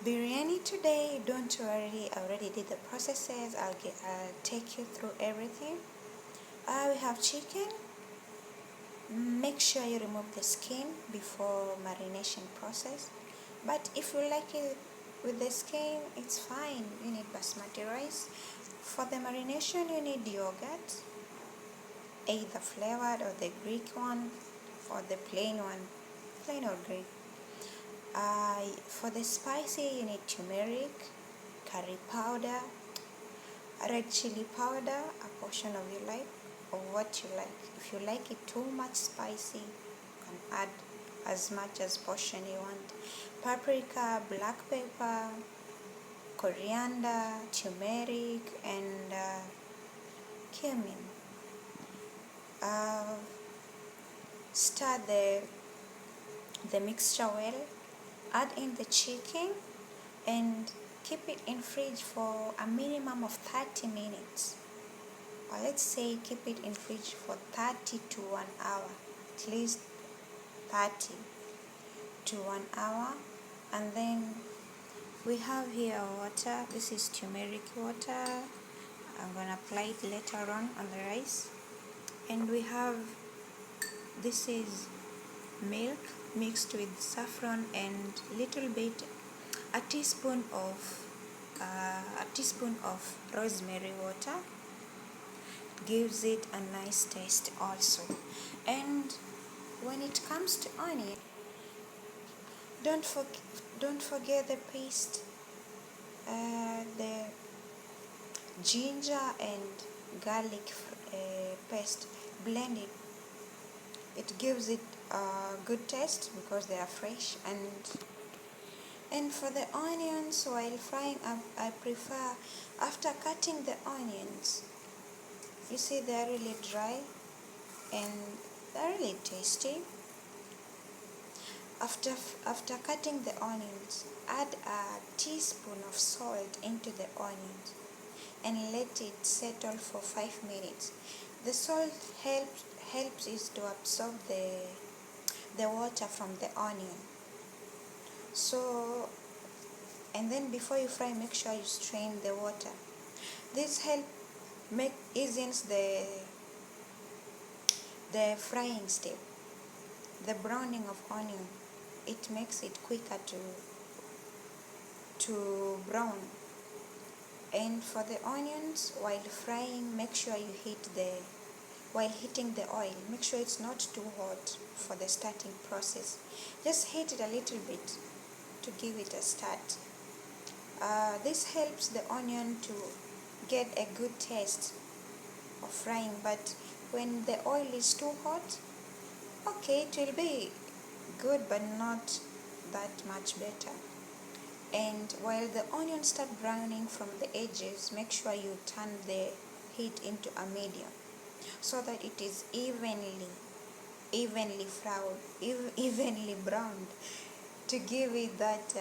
Biryani today. Don't worry, I already did the processes. I'll take you through everything. We have chicken. Make sure you remove the skin before marination process. But if you like it with the skin, it's fine. You need basmati rice. For the marination, you need yogurt, either flavored or the Greek one, or the plain one, plain or Greek. For the spicy, you need turmeric, curry powder, red chili powder, a portion of you like, or what you like. If you like it too much spicy, you can add as much as portion you want. Paprika, black pepper, coriander, turmeric, and cumin. Uh, Stir the mixture well. Add in the chicken and keep it in fridge for a minimum of 30 minutes, or let's say keep it in fridge for 30 to 1 hour, at least 30 to 1 hour. And then we have here water. This is turmeric water. I'm gonna apply it later on the rice. And we have, this is milk mixed with saffron and little bit, a teaspoon of rosemary water. Gives it a nice taste also. And when it comes to onion, don't forget the paste, the ginger and garlic paste. Blend it. It gives it a good taste because they are fresh. And for the onions, while frying, I prefer, after cutting the onions, you see they're really dry and they're really tasty. After cutting the onions, add a teaspoon of salt into the onions and let it settle for 5 minutes. The salt helps is to absorb the water from the onion. So, and then before you fry, make sure you strain the water. This eases the frying step, the browning of onion. It makes it quicker to brown. And for the onions, while frying, make sure you while heating the oil, make sure it's not too hot for the starting process. Just heat it a little bit to give it a start. This helps the onion to get a good taste of frying, but when the oil is too hot, okay, it will be good but not that much better. And while the onions start browning from the edges, make sure you turn the heat into a medium so that it is evenly browned, to give it that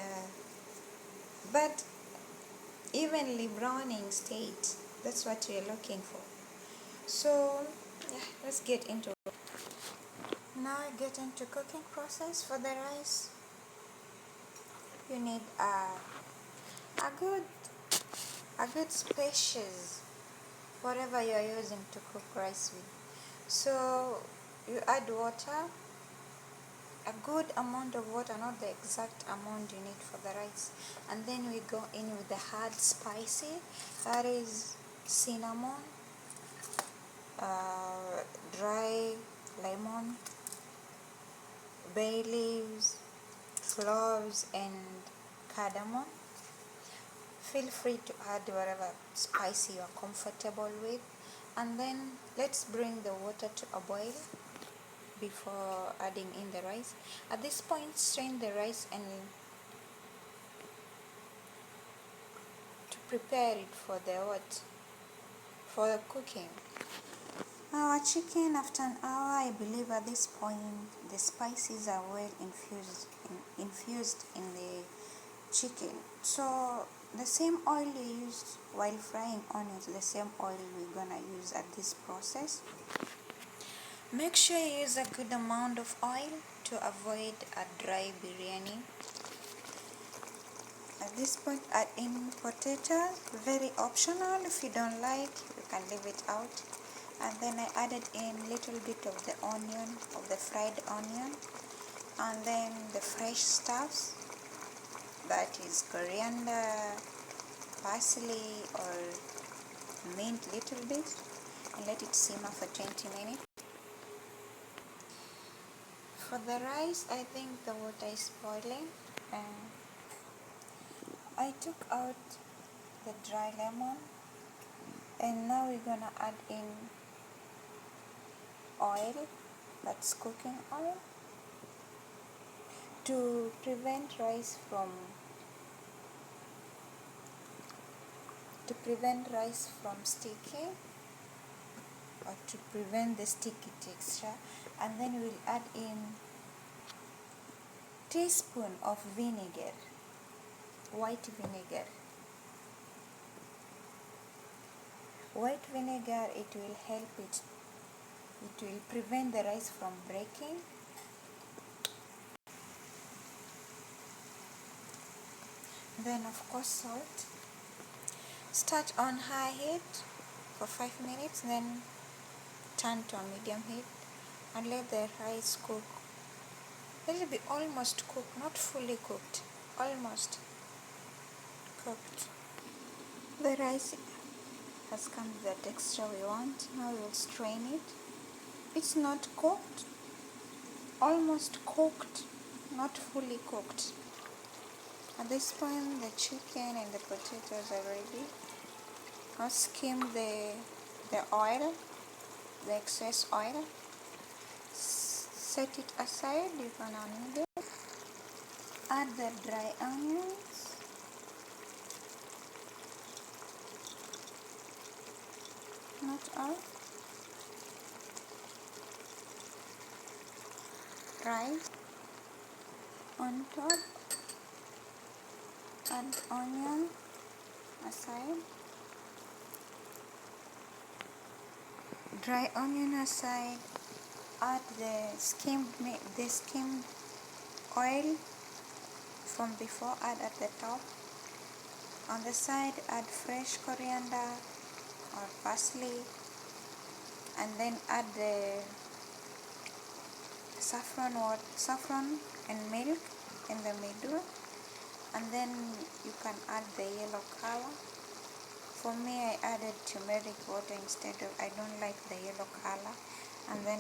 evenly browning state. That's what we're looking for. So yeah, let's get into it. Now I get into cooking process. For the rice, you need a good species, whatever you are using to cook rice with. So you add water, a good amount of water, not the exact amount you need for the rice. And then we go in with the hard spicy, that is cinnamon, dry lemon, bay leaves, cloves, and cardamom. Feel free to add whatever spicy you are comfortable with. And then let's bring the water to a boil before adding in the rice. At this point, strain the rice and to prepare it for the cooking. Our chicken, after an hour, I believe at this point the spices are well infused in the chicken. So the same oil you used while frying onions, the same oil we're gonna use at this process. Make sure you use a good amount of oil to avoid a dry biryani. At this point, add in potatoes, very optional. If you don't like, you can leave it out. And then I added in little bit of the onion, of the fried onion, and then the fresh stuffs, that is coriander, parsley or mint little bit, and let it simmer for 20 minutes. For the rice, I think the water is boiling, and I took out the dry lemon, and now we're gonna add in oil, that's cooking oil, to prevent rice from sticking, or to prevent the sticky texture. And then we'll add in teaspoon of vinegar, white vinegar. White vinegar, it will help it will prevent the rice from breaking. Then of course salt. Start on high heat for 5 minutes, then turn to a medium heat and let the rice cook. It will be almost cooked, not fully cooked, almost cooked. The rice has come to the texture we want. Now we will strain it. It's not cooked, almost cooked, not fully cooked. At this point, the chicken and the potatoes are ready. Now skim the oil, the excess oil. Set it aside, you can need it. Add the dry onions. Not all. Rice on top. Add onion aside. Dry onion aside. Add the skimmed oil from before. Add at the top. On the side, add fresh coriander or parsley, and then add the saffron and milk in the middle, and then you can add the yellow color. For me, I added turmeric water instead of, I don't like the yellow color. And then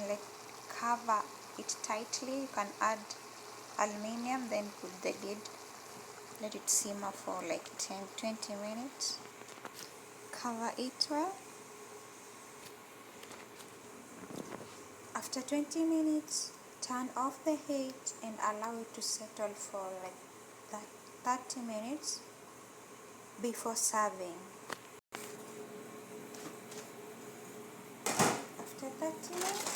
cover it tightly. You can add aluminium, then put the lid. Let it simmer for like 10-20 minutes. Cover it well. After 20 minutes, turn off the heat and allow it to settle for like 30 minutes before serving. After 30 minutes,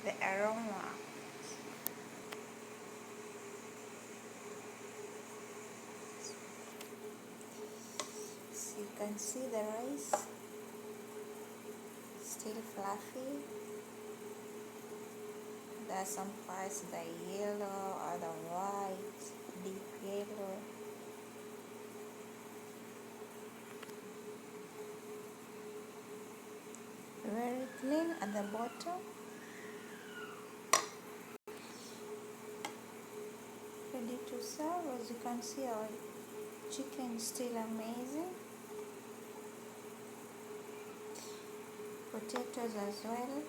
the aroma. So you can see the rice still fluffy. There are some parts that are yellow, other white, deep yellow. Very clean at the bottom. Ready to serve. As you can see, our chicken is still amazing. Potatoes as well.